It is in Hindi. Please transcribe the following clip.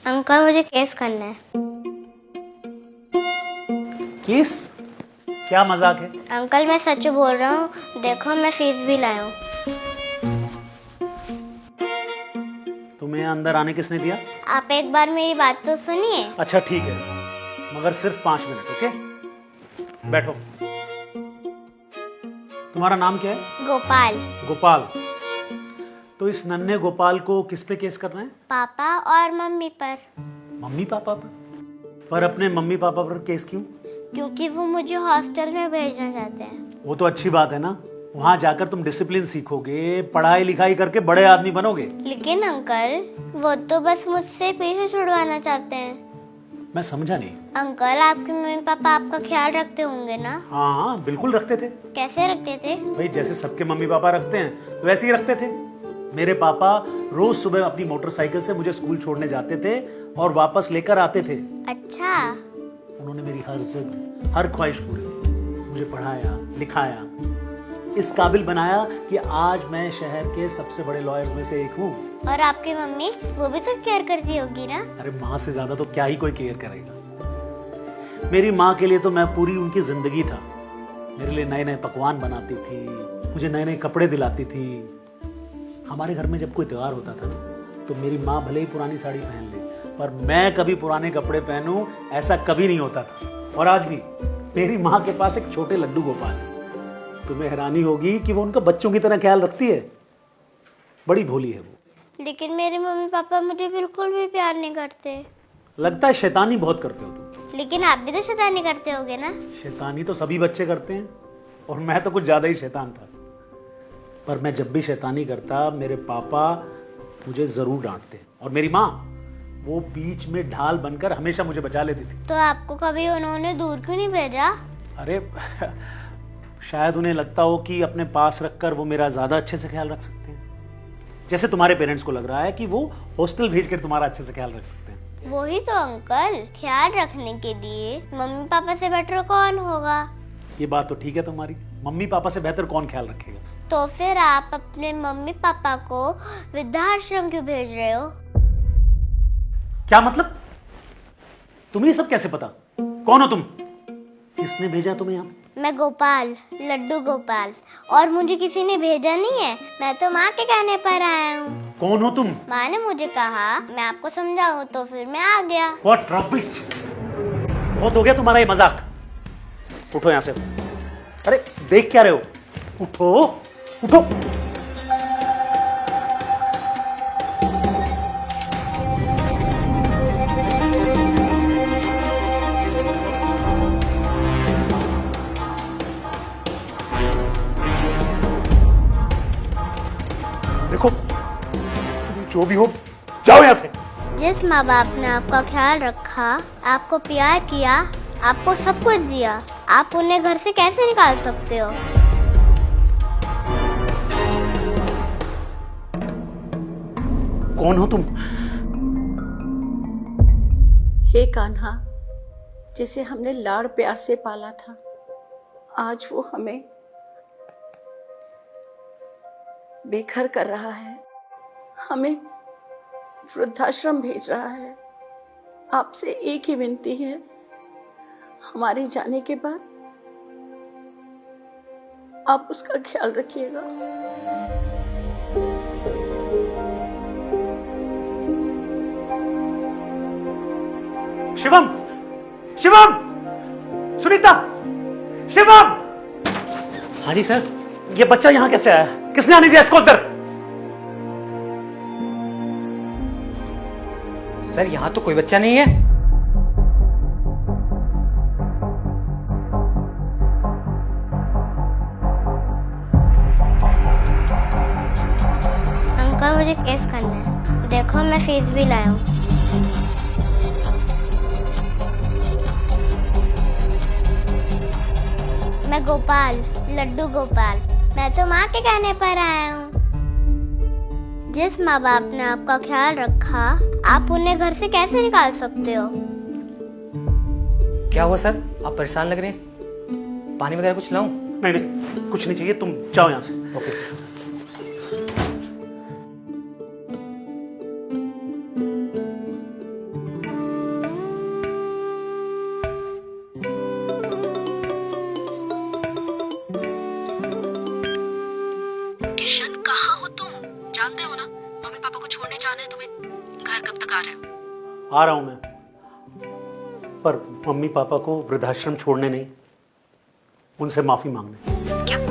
अंकल मुझे केस करना है। केस? क्या मजाक है? अंकल मैं सच बोल रहा हूँ, देखो मैं फीस भी लाया हूँ। तुम्हें अंदर आने किसने दिया? आप एक बार मेरी बात तो सुनिए। अच्छा ठीक है, मगर सिर्फ 5 मिनट। ओके, बैठो। तुम्हारा नाम क्या है? गोपाल। गोपाल। तो इस नन्हे गोपाल को किस पे केस करना है? पापा और मम्मी पर। मम्मी पापा पर? पर अपने मम्मी पापा पर केस क्यों? क्योंकि वो मुझे हॉस्टल में भेजना चाहते हैं। वो तो अच्छी बात है ना, वहां जाकर तुम डिसिप्लिन सीखोगे, पढ़ाई लिखाई करके बड़े आदमी बनोगे। लेकिन अंकल वो तो बस मुझसे पीछे छुड़वाना चाहते हैं। मैं समझा नहीं। अंकल आपके मम्मी पापा आपका ख्याल रखते होंगे ना? हाँ बिल्कुल रखते थे। कैसे रखते थे? भाई जैसे सबके मम्मी पापा रखते हैं वैसे ही रखते थे। मेरे पापा रोज सुबह अपनी मोटरसाइकिल से मुझे स्कूल छोड़ने जाते थे और वापस लेकर आते थे। अच्छा। उन्होंने मेरी हर जिद, हर ख्वाहिश पूरी की, मुझे पढ़ाया लिखाया, इस काबिल बनाया कि आज मैं शहर के सबसे बड़े लॉयर्स में से एक हूँ। और आपकी मम्मी वो भी तो केयर करती होगी ना? अरे माँ से ज्यादा तो क्या ही कोई केयर करेगा। मेरी माँ के लिए तो मैं पूरी उनकी जिंदगी था। मेरे लिए नए नए पकवान बनाती थी, मुझे नए नए कपड़े दिलाती थी। हमारे घर में जब कोई त्योहार होता था तो मेरी माँ भले ही पुरानी साड़ी पहन ले, पर मैं कभी पुराने कपड़े पहनूं ऐसा कभी नहीं होता था। और आज भी मेरी माँ के पास एक छोटे लड्डू गोपाल है। तुम्हें हैरानी होगी कि वो उनका बच्चों की तरह ख्याल रखती है। बड़ी भोली है वो। लेकिन मेरे मम्मी पापा मुझे बिल्कुल भी प्यार नहीं करते। लगता है शैतानी बहुत करते हो तुम। लेकिन आप भी तो शैतानी करते होगे ना? शैतानी तो सभी बच्चे करते हैं और मैं तो कुछ ज्यादा ही शैतान था। पर मैं जब भी शैतानी करता मेरे पापा मुझे जरूर डांटते और मेरी माँ वो बीच में ढाल बनकर हमेशा मुझे बचा लेती थी। तो आपको कभी उन्होंने दूर क्यों नहीं भेजा? अरे शायद उन्हें लगता हो कि अपने पास रखकर वो मेरा ज्यादा अच्छे से ख्याल रख सकते हैं, जैसे तुम्हारे पेरेंट्स को लग रहा है कि वो हॉस्टल भेजकर तुम्हारा अच्छे से ख्याल रख सकते हैं। वही तो अंकल, ख्याल रखने के लिए मम्मी पापा से बेटर कौन होगा? ये बात तो ठीक है तुम्हारी, मम्मी पापा से बेहतर कौन ख्याल रखेगा? तो फिर आप अपने मम्मी पापा को वृद्धाश्रम क्यों भेज रहे हो? क्या मतलब? तुम्हें ये सब कैसे पता? कौन हो तुम? किसने भेजा तुम्हें यहाँ? मैं गोपाल, लड्डू गोपाल, और मुझे किसी ने भेजा नहीं है। मैं तो माँ के कहने पर आया हूँ। कौन हो तुम? माँ ने मुझे कहा मैं आपको समझाऊं तो फिर मैं आ गया। What rubbish! बहुत हो गया तुम्हारा ये मजाक। उठो यहाँ से। अरे देख क्या रहे हो? उठो उठो। देखो जो भी हो जाओ यहाँ से। जिस माँ बाप ने आपका ख्याल रखा, आपको प्यार किया, आपको सब कुछ दिया, आप उन्हें घर से कैसे निकाल सकते हो? कौन हो तुम? हे कान्हा, जिसे हमने लाड़ प्यार से पाला था, आज वो हमें बेघर कर रहा है, हमें वृद्धाश्रम भेज रहा है। आपसे एक ही विनती है, हमारे जाने के बाद आप उसका ख्याल रखिएगा। शिवम, शिवम, सुनीता, शिवम। हाँ जी सर। ये बच्चा यहाँ कैसे आया? किसने आने दिया इसको अंदर? सर यहाँ तो कोई बच्चा नहीं है। अंकल मुझे केस करना है, देखो मैं फीस भी लाया हूँ। मैं गोपाल, लड्डू गोपाल, मैं तो माँ के कहने पर आया हूँ। जिस माँ बाप ने आपका ख्याल रखा, आप उन्हें घर से कैसे निकाल सकते हो? क्या हुआ सर, आप परेशान लग रहे हैं? पानी वगैरह कुछ लाऊं? नहीं नहीं कुछ नहीं चाहिए, तुम जाओ यहाँ से। Okay sir. जानते हो ना, मम्मी पापा को छोड़ने जाना है तुम्हें। घर कब तक आ रहे हो? आ रहा हूं मैं, पर मम्मी पापा को वृद्धाश्रम छोड़ने नहीं, उनसे माफी मांगने। क्या?